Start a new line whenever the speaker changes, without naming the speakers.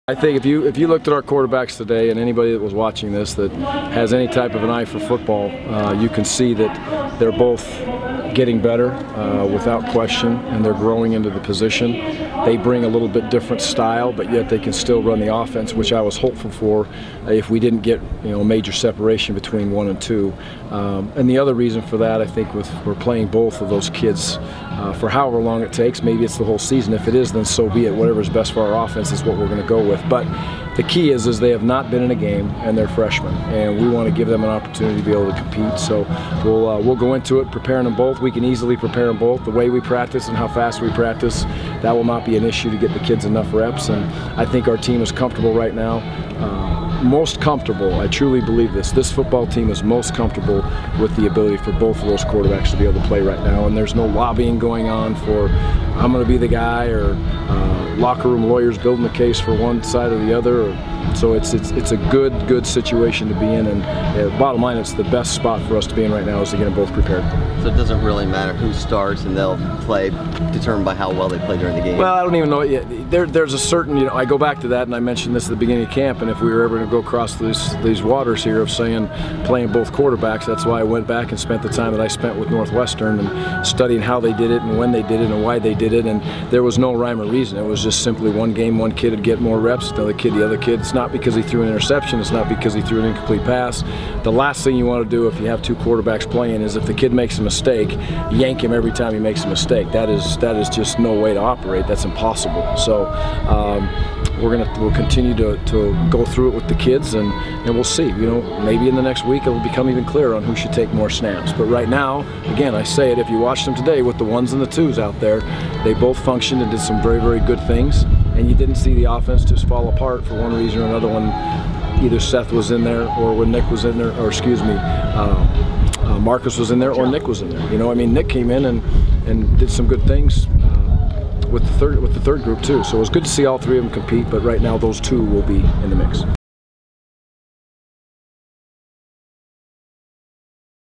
I think if you looked at our quarterbacks today, and anybody that was watching this that has any type of an eye for football, you can see that they're both getting better without question, and they're growing into the position. They bring a little bit different style, but yet they can still run the offense, which I was hopeful for if we didn't get major separation between 1 and 2. And the other reason for that, I think, we're playing both of those kids for however long it takes. Maybe it's the whole season. If it is, then so be it. Whatever's best for our offense is what we're going to go with. But the key is they have not been in a game, and they're freshmen, and we want to give them an opportunity to be able to compete. So we'll go into it preparing them both. We can easily prepare them both. The way we practice and how fast we practice, that will not be an issue to get the kids enough reps. And I think our team is comfortable right now. Most comfortable, I truly believe this. This football team is most comfortable with the ability for both of those quarterbacks to be able to play right now. And there's no lobbying going on for I'm going to be the guy, or locker room lawyers building the case for one side or the other. So it's a good situation to be in, and bottom line, it's the best spot for us to be in right now is to get them both prepared.
So it doesn't really matter who starts, and they'll play determined by how well they play during the game.
Well, I don't even know yet. There's a certain, I go back to that, and I mentioned this at the beginning of camp, and if we were ever going to go across these waters here of saying playing both quarterbacks, that's why I went back and spent the time that I spent with Northwestern and studying how they did it and when they did it and why they did it, and there was no rhyme or reason. It was just simply one game, one kid would get more reps, the other kid. It's not because he threw an interception, it's not because he threw an incomplete pass. The last thing you want to do if you have two quarterbacks playing is if the kid makes a mistake, yank him every time he makes a mistake. That is just no way to operate. That's impossible. So we'll continue to go through it with the kids, and we'll see. Maybe in the next week it'll become even clearer on who should take more snaps. But right now, again, I say it, if you watch them today with the 1s and the 2s out there, they both functioned and did some very good things, and you didn't see the offense just fall apart for one reason or another when either Seth was in there or when Nick was in there, or excuse me, Marcus was in there or Nick was in there. Nick came in and did some good things with the third group too. So it was good to see all three of them compete, but right now those two will be in the mix.